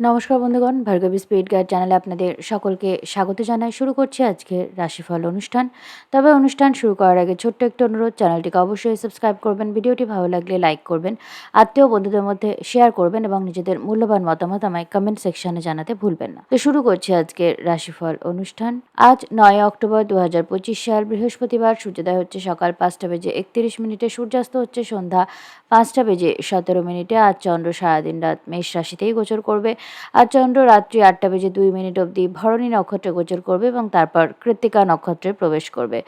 নমস্কার বন্ধুগণ, Bhargavi spirit guide চ্যানেলে আপনাদের সকলকে স্বাগত জানাই। শুরু করছি আজকের রাশিফল অনুষ্ঠান। তবে অনুষ্ঠান শুরু করার আগে ছোট্ট একটু অনুরোধ, চ্যানেলটিকে অবশ্যই সাবস্ক্রাইব করবেন, ভিডিওটি ভালো লাগলে লাইক করবেন, আত্মীয় বন্ধুদের মধ্যে শেয়ার করবেন এবং নিজেদের মূল্যবান মতামত আমায় কমেন্ট সেকশনে জানাতে ভুলবেন না। তো শুরু করছি আজকের রাশিফল অনুষ্ঠান। আজ 9 অক্টোবর 2025 সাল, বৃহস্পতিবার। সূর্যোদয় হচ্ছে সকাল 5:31, সূর্যাস্ত হচ্ছে সন্ধ্যা 5:17। আজ চন্দ্র সারাদিন রাত মেষ রাশিতেই গোচর করবে। আজ চন্দ্র রাত্রি 8:02 অবধি ভরণী নক্ষত্রে গোচর করবে এবং তারপর কৃত্তিকা নক্ষত্রে প্রবেশ করবে।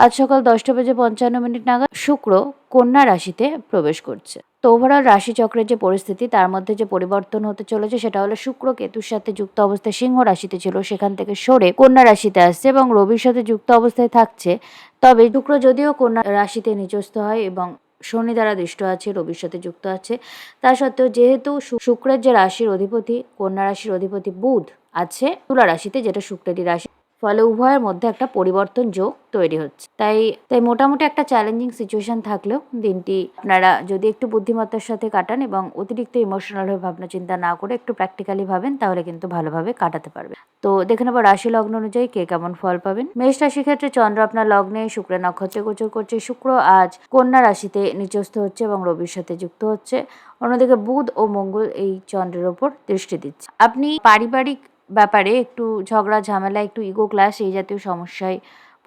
আজ সকাল 10:55 নাগাদ শুক্র কন্যা রাশিতে প্রবেশ করছে। তো ওভারঅল রাশিচক্রের যে পরিস্থিতি, তার মধ্যে যে পরিবর্তন হতে চলেছে সেটা হলো শুক্র কেতুর সাথে যুক্ত অবস্থায় সিংহ রাশিতে ছিল, সেখান থেকে সরে কন্যা রাশিতে আসছে এবং রবির সাথে যুক্ত অবস্থায় থাকছে। তবে শুক্র যদিও কন্যা রাশিতে নিচস্থ হয় এবং শনি দ্বারা দৃষ্ট আছে, রবির সাথে যুক্ত আছে, তা সত্ত্বেও যেহেতু শুক্রের যে রাশির অধিপতি, কন্যা রাশির অধিপতি বুধ আছে তুলা রাশিতে, যেটা শুক্রেরই রাশি, ফলে উভয়ের মধ্যে একটা পরিবর্তন যোগ তৈরি হচ্ছে। তাই মোটামুটি একটা চ্যালেঞ্জিং সিচুয়েশন থাকলেও দিনটি আপনারা যদি একটু বুদ্ধিমত্তার সাথে কাটান এবং অতিরিক্ত ইমোশনাল হয়ে ভাবনা চিন্তা না করে একটু প্র্যাকটিক্যালি ভাবেন, তাহলে কিন্তু ভালোভাবে কাটাতে পারবে। তো দেখে নেব রাশি লগ্ন অনুযায়ী কে কেমন ফল পাবেন। মেষ রাশির ক্ষেত্রে চন্দ্র আপনার লগ্নে শুক্রের নক্ষত্রে গোচর করছে। শুক্র আজ কন্যা রাশিতে নিচস্থ হচ্ছে এবং রবির সাথে যুক্ত হচ্ছে। অন্যদিকে বুধ ও মঙ্গল এই চন্দ্রের ওপর দৃষ্টি দিচ্ছে। আপনি পারিবারিক ব্যাপারে একটু ঝগড়া ঝামেলা, একটু ইগো ক্লাশ এই জাতীয় সমস্যায়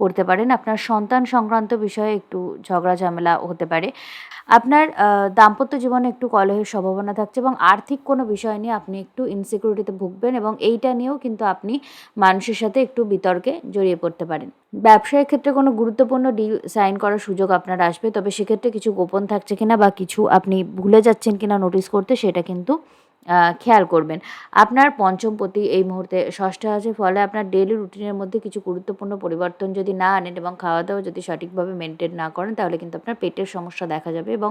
পড়তে পারেন। আপনার সন্তান সংক্রান্ত বিষয়ে একটু ঝগড়া ঝামেলা হতে পারে। আপনার দাম্পত্য জীবনে একটু কলহের সম্ভাবনা থাকছে এবং আর্থিক কোনো বিষয় নিয়ে আপনি একটু ইনসিকিউরিটিতে ভুগবেন এবং এইটা নিয়েও কিন্তু আপনি মানুষের সাথে একটু বিতর্কে জড়িয়ে পড়তে পারেন। ব্যবসায়ের ক্ষেত্রে কোনো গুরুত্বপূর্ণ ডিল সাইন করার সুযোগ আপনার আসবে, তবে সেক্ষেত্রে কিছু গোপন থাকছে কিনা বা কিছু আপনি ভুলে যাচ্ছেন কিনা নোটিস করতে, সেটা কিন্তু খেয়াল করবেন। আপনার পঞ্চমপতি এই মুহূর্তে ষষ্ঠে আছে, ফলে আপনার ডেইলি রুটিনের মধ্যে কিছু গুরুত্বপূর্ণ পরিবর্তন যদি না আনেন এবং খাওয়া দাওয়া যদি সঠিকভাবে মেনটেন না করেন, তাহলে কিন্তু আপনার পেটের সমস্যা দেখা যাবে এবং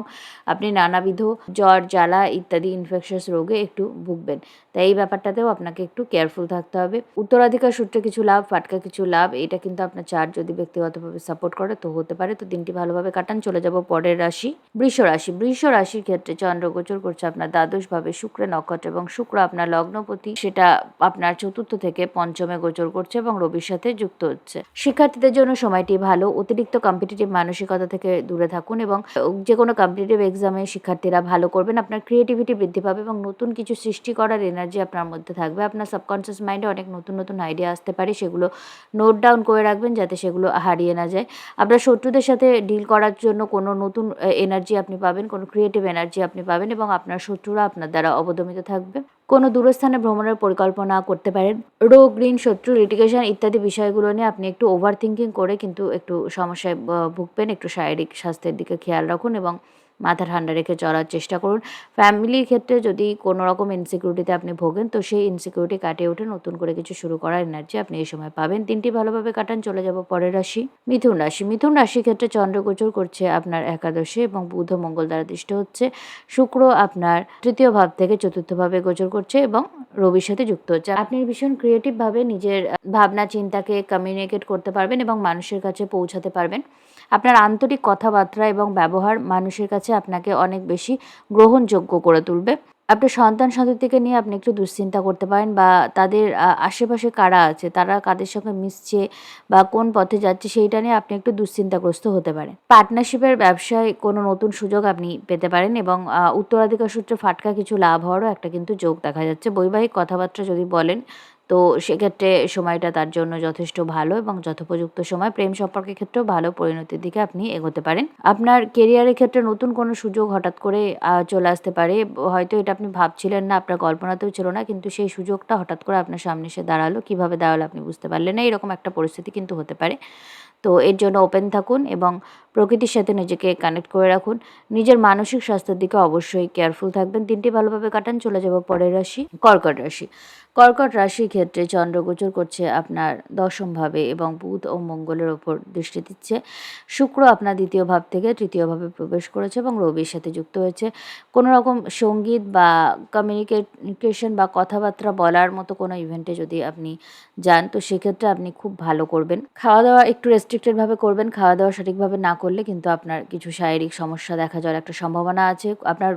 আপনি নানাবিধ জ্বর, জ্বালা ইত্যাদি ইনফেকশাস রোগে একটু ভুগবেন। তাই এই ব্যাপারটাতেও আপনাকে একটু কেয়ারফুল থাকতে হবে। উত্তরাধিকার সূত্রে কিছু লাভ, ফাটকা কিছু লাভ, এটা কিন্তু আপনার চার্ট যদি ব্যক্তিগতভাবে সাপোর্ট করে তো হতে পারে। তো দিনটি ভালোভাবে কাটান। চলে যাব পরের রাশি, বৃষ রাশি। বৃষ রাশির ক্ষেত্রে চন্দ্র গোচর করছে আপনার দ্বাদশভাবে শুক্রের নক্ষত্র এবং শুক্র আপনার লগ্নপতি, সেটা আপনার চতুর্থ থেকে পঞ্চমে গোচর করছে এবং রবির সাথে যুক্ত হচ্ছে। শিক্ষার্থীদের জন্য সময়টি ভালো। অতিরিক্ত কম্পিটিটিভ মানসিকতা থেকে দূরে থাকুন এবং যে কোনো কম্পিটিটিভ এক্সামে শিক্ষার্থীরা ভালো করবেন। আপনার ক্রিয়েটিভিটি বৃদ্ধি পাবে এবং নতুন কিছু সৃষ্টি করার এনার্জি আপনার মধ্যে থাকবে। আপনার সাবকনসিয়াস মাইন্ডে অনেক নতুন নতুন আইডিয়া আসতে পারে, সেগুলো নোট ডাউন করে রাখবেন যাতে সেগুলো হারিয়ে না যায়। আপনার শত্রুদের সাথে ডিল করার জন্য কোনো নতুন এনার্জি আপনি পাবেন, কোনো ক্রিয়েটিভ এনার্জি আপনি পাবেন এবং আপনার শত্রুরা আপনার দ্বারা অবদমিত থাকবে। কোনো দূরস্থানে ভ্রমণের পরিকল্পনা করতে পারেন। রোগ, ঋণ, শত্রু, লিটিগেশন ইত্যাদি বিষয়গুলো নিয়ে আপনি একটু ওভার থিঙ্কিং করে কিন্তু একটু সমস্যায় ভুগবেন। একটু শারীরিক স্বাস্থ্যের দিকে খেয়াল রাখুন এবং মাথা ঠান্ডা রেখে চলার চেষ্টা করুন। ফ্যামিলির ক্ষেত্রে যদি কোনো রকম ইনসিকিউরিটিতে আপনি ভোগেন, তো সেই ইনসিকিউরিটি কাটিয়ে উঠে নতুন করে কিছু শুরু করার এনার্জি আপনি এই সময় পাবেন। দিনটি ভালোভাবে কাটান। চলে যাব পরের রাশি, মিথুন রাশি। মিথুন রাশির ক্ষেত্রে চন্দ্র গোচর করছে আপনার একাদশে এবং বুধ ও মঙ্গল দ্বারা দৃষ্ট হচ্ছে। শুক্র আপনার তৃতীয় ভাব থেকে চতুর্থ ভাবে গোচর করছে এবং রবির সাথে যুক্ত হচ্ছে। আপনি ভীষণ ক্রিয়েটিভভাবে নিজের ভাবনা চিন্তাকে কমিউনিকেট করতে পারবেন এবং মানুষের কাছে পৌঁছাতে পারবেন। আপনার আন্তরিক কথাবার্তা এবং ব্যবহার মানুষের কাছে আপনাকে অনেক বেশি গ্রহণযোগ্য করে তুলবে। আপনার সন্তান সন্ততিকে নিয়ে আপনি একটু দুশ্চিন্তা করতে পারেন বা তাদের আশেপাশে কারা আছে, তারা কাদের সঙ্গে মিশছে বা কোন পথে যাচ্ছে, সেইটা নিয়ে আপনি একটু দুশ্চিন্তাগ্রস্ত হতে পারেন। পার্টনারশিপের ব্যবসায় কোনো নতুন সুযোগ আপনি পেতে পারেন এবং উত্তরাধিকার সূত্রে ফাটকা কিছু লাভ হওয়ারও একটা কিন্তু যোগ দেখা যাচ্ছে। বৈবাহিক কথাবার্তা যদি বলেন, তো সেক্ষেত্রে সময়টা তার জন্য যথেষ্ট ভালো এবং যথোপযুক্ত সময়। প্রেম সম্পর্কের ক্ষেত্রেও ভালো পরিণতির দিকে আপনি এগোতে পারেন। আপনার কেরিয়ারের ক্ষেত্রে নতুন কোনো সুযোগ হঠাৎ করে চলে আসতে পারে। হয়তো এটা আপনি ভাবছিলেন না, আপনার কল্পনাতেও ছিল না, কিন্তু সেই সুযোগটা হঠাৎ করে আপনার সামনে এসে দাঁড়ালো। কিভাবে দাঁড়ালো আপনি বুঝতে পারলেন না, এরকম একটা পরিস্থিতি কিন্তু হতে পারে। তো এর জন্য ওপেন থাকুন এবং প্রকৃতির সাথে নিজেকে কানেক্ট করে রাখুন। নিজের মানসিক স্বাস্থ্যের দিকে অবশ্যই কেয়ারফুল থাকবেন। দিনটি ভালোভাবে কাটান। চলে যাব পরের রাশি, কর্কট রাশি। কর্কট রাশির ক্ষেত্রে চন্দ্র গোচর করছে আপনার দশমভাবে এবং বুধ ও মঙ্গলের ওপর দৃষ্টি দিচ্ছে। শুক্র আপনার দ্বিতীয় ভাব থেকে তৃতীয় ভাবে প্রবেশ করেছে এবং রবির সাথে যুক্ত হয়েছে। কোনো রকম সঙ্গীত বা কমিউনিকেশন বা কথাবার্তা বলার মতো কোনো ইভেন্টে যদি আপনি যান, তো সেক্ষেত্রে আপনি খুব ভালো করবেন। খাওয়া দাওয়া একটু রেস্ট্রিক্টেডভাবে করবেন। খাওয়া দাওয়া সঠিকভাবে না করলে কিন্তু আপনার কিছু শারীরিক সমস্যা দেখা যাওয়ার একটা সম্ভাবনা আছে। আপনার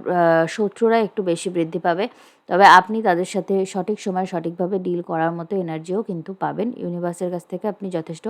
শত্রুরা একটু বেশি বৃদ্ধি পাবে তবে আপনি তাদের সাথে সঠিক সময়ে সঠিকভাবে ডিল করার মতো এনার্জিও কিন্তু পাবেন। ইউনিভার্সের কাছ থেকে আপনি যথেষ্ট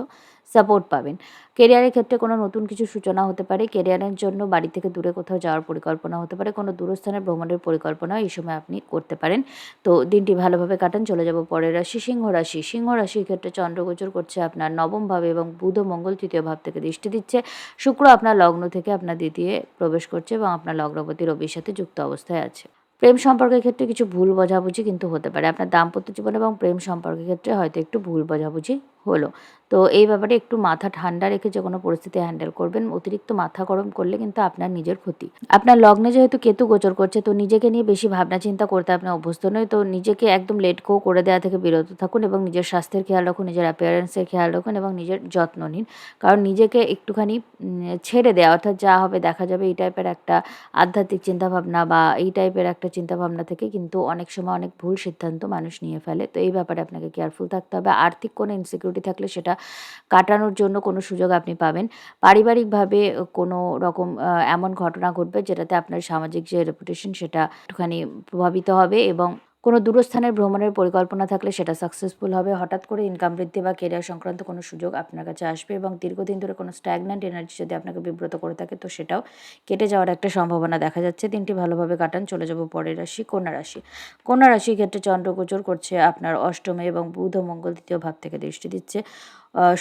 সাপোর্ট পাবেন। কেরিয়ারের ক্ষেত্রে কোনো নতুন কিছু সূচনা হতে পারে। কেরিয়ারের জন্য বাড়ি থেকে দূরে কোথাও যাওয়ার পরিকল্পনা হতে পারে। কোনো দূরস্থানে ভ্রমণের পরিকল্পনাও এই সময় আপনি করতে পারেন। তো দিনটি ভালোভাবে কাটান। চলে যাব পরের রাশি সিংহ রাশি। সিংহ রাশির ক্ষেত্রে চন্দ্র গোচর করছে আপনার নবম ভাবে এবং বুধ ও মঙ্গল তৃতীয় ভাব থেকে দৃষ্টি দিচ্ছে। শুক্র আপনার লগ্ন থেকে আপনার দ্বিতীয় প্রবেশ করছে এবং আপনার লগ্নপতি রবির সাথে যুক্ত অবস্থায় আছে। প্রেম সম্পর্কের ক্ষেত্রে কিছু ভুল বোঝাবুঝি কিন্তু হতে পারে। আপনার দাম্পত্য জীবন এবং প্রেম সম্পর্কের ক্ষেত্রে হয়তো একটু ভুল বোঝাবুঝি হলো। তো এই ব্যাপারে একটু মাথা ঠান্ডা রেখে যেকোনো পরিস্থিতি হ্যান্ডেল করবেন। অতিরিক্ত মাথা গরম করলে কিন্তু আপনার নিজের ক্ষতি। আপনার লগ্নে যেহেতু কেতু গোচর করছে, তো নিজেকে নিয়ে বেশি ভাবনা চিন্তা করতে আপনি অভ্যস্ত নয়। তো নিজেকে একদম লেট গো করে দেওয়া থেকে বিরত থাকুন এবং নিজের স্বাস্থ্যের খেয়াল রাখুন, নিজের অ্যাপিয়ারেন্সের খেয়াল রাখুন এবং নিজের যত্ন নিন। কারণ নিজেকে একটুখানি ছেড়ে দেওয়া, অর্থাৎ যা হবে দেখা যাবে, এই টাইপের একটা আধ্যাত্মিক চিন্তাভাবনা বা এই টাইপের একটা চিন্তাভাবনা থেকে কিন্তু অনেক সময় অনেক ভুল সিদ্ধান্ত মানুষ নিয়ে ফেলে। তো এই ব্যাপারে আপনাকে কেয়ারফুল থাকতে হবে। আর্থিক কোনো ইনসিকিউরিটি থাকলে সেটা কাটানোর জন্য কোনো সুযোগ আপনি পাবেন। পারিবারিকভাবে কোনো রকম এমন ঘটনা ঘটবে যেটাতে আপনার সামাজিক যে রেপুটেশন সেটা একটুখানি প্রভাবিত হবে এবং কোনো দূরস্থানের ভ্রমণের পরিকল্পনা থাকলে সেটা সাকসেসফুল হবে। হঠাৎ করে ইনকাম বৃদ্ধি বা কেরিয়ার সংক্রান্ত কোনো সুযোগ আপনার কাছে আসবে এবং দীর্ঘদিন ধরে কোনো স্ট্যাগন্যান্ট এনার্জি যদি আপনাকে বিব্রত করে থাকে, তো সেটাও কেটে যাওয়ার একটা সম্ভাবনা দেখা যাচ্ছে। দিনটি ভালোভাবে কাটান। চলে যাব পরের রাশি কন্যা রাশি। কন্যা রাশির ক্ষেত্রে চন্দ্র গোচর করছে আপনার অষ্টমে এবং বুধ ও মঙ্গল তৃতীয় ভাব থেকে দৃষ্টি দিচ্ছে।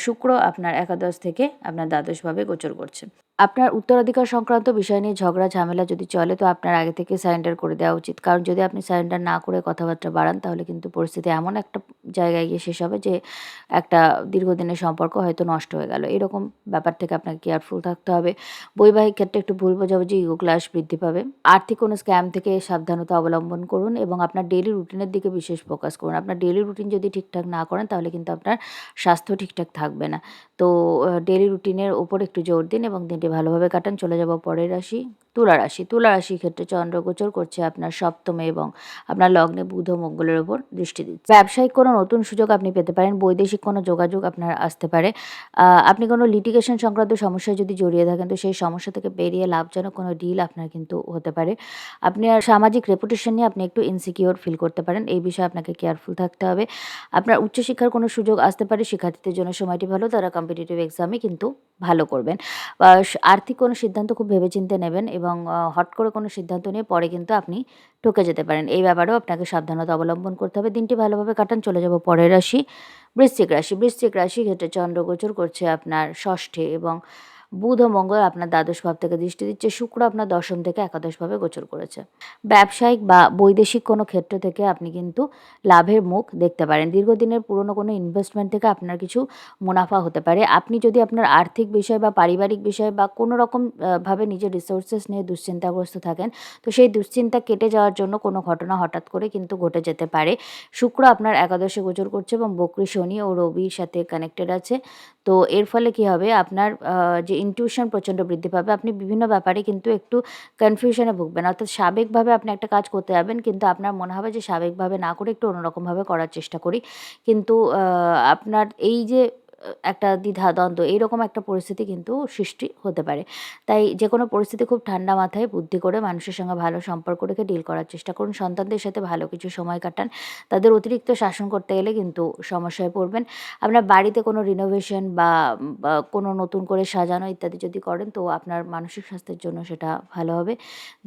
শুক্র আপনার একাদশ থেকে আপনার দ্বাদশভাবে গোচর করছে। আপনার উত্তরাধিকার সংক্রান্ত বিষয় নিয়ে ঝগড়া ঝামেলা যদি চলে, তো আপনার আগে থেকে সারেন্ডার করে দেওয়া উচিত। কারণ যদি আপনি সারেন্ডার না করে কথাবার্তা বাড়ান, তাহলে কিন্তু পরিস্থিতি এমন একটা জায়গায় গিয়ে শেষ হবে যে একটা দীর্ঘদিনের সম্পর্ক হয়তো নষ্ট হয়ে গেল। এরকম ব্যাপার থেকে আপনাকে কেয়ারফুল থাকতে হবে। বৈবাহিক ক্ষেত্রে একটু ভুল বোঝাবুঝি, ইগো ক্লাশ বৃদ্ধি পাবে। আর্থিক কোনো স্ক্যাম থেকে সাবধানতা অবলম্বন করুন এবং আপনার ডেইলি রুটিনের দিকে বিশেষ ফোকাস করুন। আপনার ডেইলি রুটিন যদি ঠিকঠাক না করেন, তাহলে কিন্তু আপনার স্বাস্থ্য ঠিকঠাক থাকবে না। তো ডেইলি রুটিনের ওপর একটু জোর দিন এবং দিনটি ভালোভাবে কাটান। চলে যাব পরের রাশি তুলা রাশি। তুলা রাশির ক্ষেত্রে চন্দ্র গোচর করছে আপনার সপ্তমে এবং আপনার লগ্নে বুধ ও মঙ্গলের ওপর দৃষ্টি দিচ্ছে। ব্যবসায়িক কোনো নতুন সুযোগ আপনি পেতে পারেন। বৈদেশিক কোনো যোগাযোগ আপনার আসতে পারে। আপনি কোনো লিটিগেশন সংক্রান্ত সমস্যায় যদি জড়িয়ে থাকেন, তো সেই সমস্যা থেকে বেরিয়ে লাভজনক কোনো ডিল আপনার কিন্তু হতে পারে। আপনার সামাজিক রেপুটেশন নিয়ে আপনি একটু ইনসিকিউর ফিল করতে পারেন। এই বিষয়ে আপনাকে কেয়ারফুল থাকতে হবে। আপনার উচ্চশিক্ষার কোনো সুযোগ আসতে পারে। শিক্ষার্থীদের জন্য সময়টি ভালো। তারা কম্পিটিটিভ এক্সামে কিন্তু ভালো করবেন। আর্থিক কোনো সিদ্ধান্ত খুব ভেবেচিন্তে নেবেন এবং হট করে কোনো সিদ্ধান্ত নিয়ে পরে কিন্তু আপনি ঠকে যেতে পারেন। এই ব্যাপারেও আপনাকে সাবধানতা অবলম্বন করতে হবে। দিনটি ভালোভাবে কাটান। চলে যাব পরের রাশি বৃশ্চিক রাশি। বৃশ্চিক রাশির ক্ষেত্রে চন্দ্র গোচর করছে আপনার ষষ্ঠে এবং বুধ ও মঙ্গল আপনার দ্বাদশ ভাব থেকে দৃষ্টি দিচ্ছে। শুক্র আপনার দশম থেকে একাদশভাবে গোচর করেছে। ব্যবসায়িক বা বৈদেশিক কোনো ক্ষেত্র থেকে আপনি কিন্তু লাভের মুখ দেখতে পারেন। দীর্ঘদিনের পুরনো কোনো ইনভেস্টমেন্ট থেকে আপনার কিছু মুনাফা হতে পারে। আপনি যদি আপনার আর্থিক বিষয় বা পারিবারিক বিষয় বা কোনো রকম ভাবে নিজের রিসোর্সেস নিয়ে দুশ্চিন্তাগ্রস্ত থাকেন, তো সেই দুশ্চিন্তা কেটে যাওয়ার জন্য কোনো ঘটনা হঠাৎ করে কিন্তু ঘটে যেতে পারে। শুক্র আপনার একাদশে গোচর করছে এবং বক্রী শনি ও রবির সাথে কানেক্টেড আছে। তো এর ফলে কী হবে, আপনার যে ইনটিউশন প্রচণ্ড বৃদ্ধি পাবে। আপনি বিভিন্ন ব্যাপারে কিন্তু একটু কনফিউশনে ভুগবেন। অর্থাৎ সাবেকভাবে আপনি একটা কাজ করতে যাবেন, কিন্তু আপনার মনে হবে যে সাবেকভাবে না করে একটু অন্যরকমভাবে করার চেষ্টা করি। কিন্তু আপনার এই যে একটা দ্বিধাদ্বন্দ্ব, এইরকম একটা পরিস্থিতি কিন্তু সৃষ্টি হতে পারে। তাই যেকোনো পরিস্থিতি খুব ঠান্ডা মাথায় বুদ্ধি করে মানুষের সঙ্গে ভালো সম্পর্ক রেখে ডিল করার চেষ্টা করুন। সন্তানদের সাথে ভালো কিছু সময় কাটান। তাদের অতিরিক্ত শাসন করতে গেলে কিন্তু সমস্যায় পড়বেন। আপনার বাড়িতে কোনো রিনোভেশন বা কোনো নতুন করে সাজানো ইত্যাদি যদি করেন, তো আপনার মানসিক স্বাস্থ্যের জন্য সেটা ভালো হবে।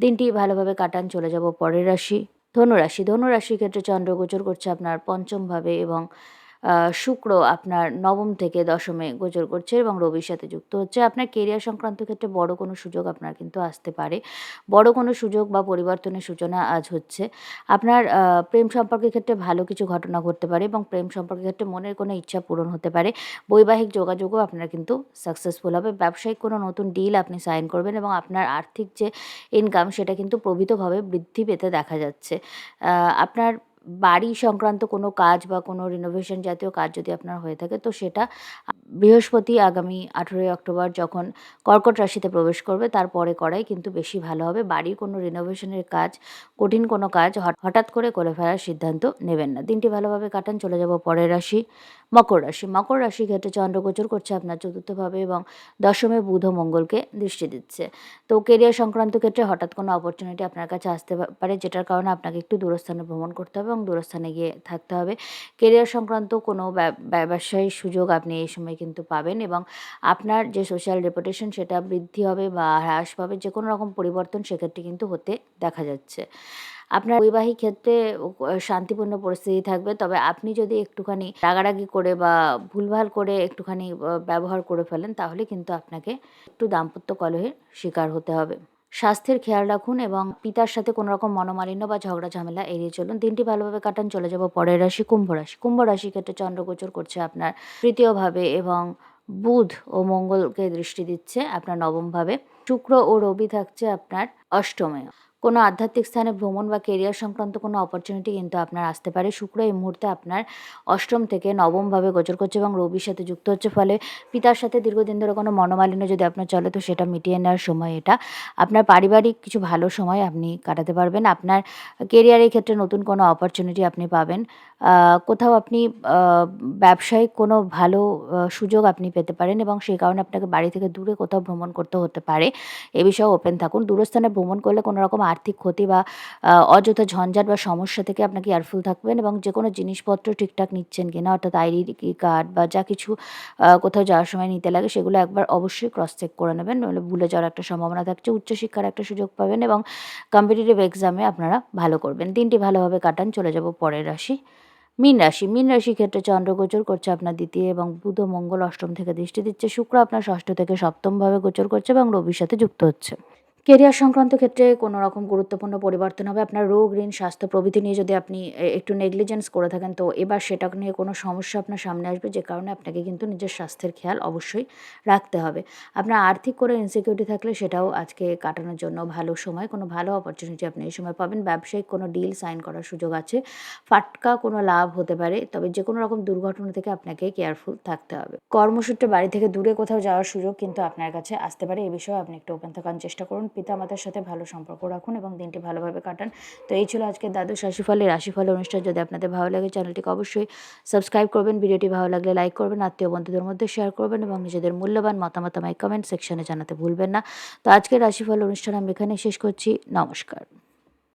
দিনটি ভালোভাবে কাটান। চলে যাব পরের রাশি ধনুরাশি। ধনুরাশির ক্ষেত্রে চন্দ্র গোচর করছে আপনার পঞ্চম ভাবে এবং শুক্র আপনার নবম থেকে দশমে গোচর করছে এবং রবির সাথে যুক্ত হচ্ছে। আপনার কেরিয়ার সংক্রান্ত ক্ষেত্রে বড় কোনো সুযোগ আপনার কিন্তু আসতে পারে। বড় কোনো সুযোগ বা পরিবর্তনের সূচনা আজ হচ্ছে। আপনার প্রেম সম্পর্কের ক্ষেত্রে ভালো কিছু ঘটনা ঘটতে পারে এবং প্রেম সম্পর্কের ক্ষেত্রে মনের কোনো ইচ্ছা পূরণ হতে পারে। বৈবাহিক যোগাযোগও আপনার কিন্তু সাকসেসফুল হবে। ব্যবসায়িক কোনো নতুন ডিল আপনি সাইন করবেন এবং আপনার আর্থিক যে ইনকাম সেটা কিন্তু প্রভূতভাবে বৃদ্ধি পেতে দেখা যাচ্ছে। আপনার বাড়ি সংক্রান্ত কোনো কাজ বা কোনো রিনোভেশন জাতীয় কাজ যদি আপনার হয়ে থাকে, তো সেটা বৃহস্পতি আগামী 18ই অক্টোবর যখন কর্কট রাশিতে প্রবেশ করবে তারপরে করাই কিন্তু বেশি ভালো হবে। বাড়ির কোনো রিনোভেশনের কাজ, কঠিন কোনো কাজ হঠাৎ করে ফেলার সিদ্ধান্ত নেবেন না। দিনটি ভালোভাবে কাটান। চলে যাব পরের রাশি মকর রাশি, মকর রাশির ক্ষেত্রে চন্দ্র গোচর করছে আপনার চতুর্থভাবে এবং দশমে বুধ ও মঙ্গলকে দৃষ্টি দিচ্ছে। তো কেরিয়ার সংক্রান্ত ক্ষেত্রে হঠাৎ কোনো অপরচুনিটি আপনার কাছে আসতে পারে, যেটার কারণে আপনাকে একটু দূরস্থানে ভ্রমণ করতে হবে এবং দূরস্থানে গিয়ে থাকতে হবে। কেরিয়ার সংক্রান্ত কোনো ব্যবসায়িক সুযোগ আপনি এই সময় কিন্তু পাবেন এবং আপনার যে সোশ্যাল রেপুটেশন সেটা বৃদ্ধি হবে বা হ্রাস পাবে, যে কোনো রকম পরিবর্তন সেক্ষেত্রে কিন্তু হতে দেখা যাচ্ছে। আপনার বৈবাহিক ক্ষেত্রে শান্তিপূর্ণ পরিস্থিতি থাকবে। তবে আপনি যদি একটুখানি রাগারাগি করে বা ভুলভাল করে একটুখানি ব্যবহার করে ফেলেন, তাহলে কিন্তু আপনাকে একটু দাম্পত্য কলহের শিকার হতে হবে। স্বাস্থ্যের খেয়াল রাখুন এবং পিতার সাথে কোনো রকম মনোমালিন্য বা ঝগড়া ঝামেলা এড়িয়ে চলুন। দিনটি ভালোভাবে কাটান। চলে যাব পরের রাশি, কুম্ভ রাশি। কুম্ভ রাশির ক্ষেত্রে চন্দ্র গোচর করছে আপনার তৃতীয়ভাবে এবং বুধ ও মঙ্গলকে দৃষ্টি দিচ্ছে আপনার নবমভাবে। শুক্র ও রবি থাকছে আপনার অষ্টমে। কোনো আধ্যাত্মিক স্থানে ভ্রমণ বা কেরিয়ার সংক্রান্ত কোনো অপরচুনিটি কিন্তু আপনার আসতে পারে। শুক্র এই মুহূর্তে আপনার অষ্টম থেকে নবমভাবে গোচর করছে এবং রবির সাথে যুক্ত হচ্ছে, ফলে পিতার সাথে দীর্ঘদিন ধরে কোনো মনোমালিন্য যদি আপনার চলে, তো সেটা মিটিয়ে নেওয়ার সময় এটা। আপনার পারিবারিক কিছু ভালো সময় আপনি কাটাতে পারবেন। আপনার কেরিয়ারের ক্ষেত্রে নতুন কোনো অপরচুনিটি আপনি পাবেন। কোথাও আপনি আ ব্যবসায়িক কোনো ভালো সুযোগ আপনি পেতে পারেন এবং সেই কারণে আপনাকে বাড়ি থেকে দূরে কোথাও ভ্রমণ করতে হতে পারে। এ বিষয়েও ওপেন থাকুন। দূরস্থানে ভ্রমণ করলে কোনো রকম আর্থিক ক্ষতি বা অযথা ঝঞ্ঝাট বা সমস্যা থেকে আপনাকে কেয়ারফুল থাকবেন এবং যেকোনো জিনিসপত্র ঠিকঠাক নিচ্ছেন কিনা, অর্থাৎ আইডি কার্ড বা যা কিছু কোথাও যাওয়ার সময় নিতে লাগে, সেগুলো একবার অবশ্যই ক্রস চেক করে নেবেন, নইলে ভুলে যাওয়ার একটা সম্ভাবনা থাকছে। উচ্চশিক্ষার একটা সুযোগ পাবেন এবং কম্পিটিটিভ এক্সামে আপনারা ভালো করবেন। দিনটি ভালোভাবে কাটান। চলে যাব পরের রাশি, মীন রাশি। মীন রাশির ক্ষেত্রে চন্দ্র গোচর করছে আপনার দ্বিতীয় এবং বুধ ও মঙ্গল অষ্টম থেকে দৃষ্টি দিচ্ছে। শুক্র আপনার ষষ্ঠ থেকে সপ্তমভাবে গোচর করছে এবং রবির সাথে যুক্ত হচ্ছে। কেরিয়ার সংক্রান্ত ক্ষেত্রে কোনো রকম গুরুত্বপূর্ণ পরিবর্তন হবে। আপনার রোগ, ঋণ, স্বাস্থ্য প্রভৃতি নিয়ে যদি আপনি একটু নেগলিজেন্স করে থাকেন, তো এবার সেটা নিয়ে কোনো সমস্যা আপনার সামনে আসবে, যে কারণে আপনাকে কিন্তু নিজের স্বাস্থ্যের খেয়াল অবশ্যই রাখতে হবে। আপনার আর্থিক কোনো ইনসিকিউরিটি থাকলে সেটাও আজকে কাটানোর জন্য ভালো সময়। কোনো ভালো অপরচুনিটি আপনি এই সময় পাবেন। ব্যবসায়িক কোনো ডিল সাইন করার সুযোগ আছে। ফাটকা কোনো লাভ হতে পারে। তবে যেকোনো রকম দুর্ঘটনা থেকে আপনাকে কেয়ারফুল থাকতে হবে। কর্মসূত্রে বাড়ি থেকে দূরে কোথাও যাওয়ার সুযোগ কিন্তু আপনার কাছে আসতে পারে। এ বিষয়েও আপনি একটু ওপেন থাকার চেষ্টা করুন। পিতামাতার সাথে ভালো সম্পর্ক রাখুন এবং দিনটি ভালোভাবে কাটান। তো এই ছিল আজকের দ্বাদশ রাশিফলের অনুষ্ঠান। যদি আপনাদের ভালো লাগে, চ্যানেলটিকে অবশ্যই সাবস্ক্রাইব করবেন। ভিডিওটি ভালো লাগলে লাইক করবেন, আত্মীয় বন্ধুদের মধ্যে শেয়ার করবেন এবং নিজেদের মূল্যবান মতামত আমায় কমেন্ট সেকশনে জানাতে ভুলবেন না। তো আজকের রাশিফল অনুষ্ঠান আমি এখানে শেষ করছি। নমস্কার।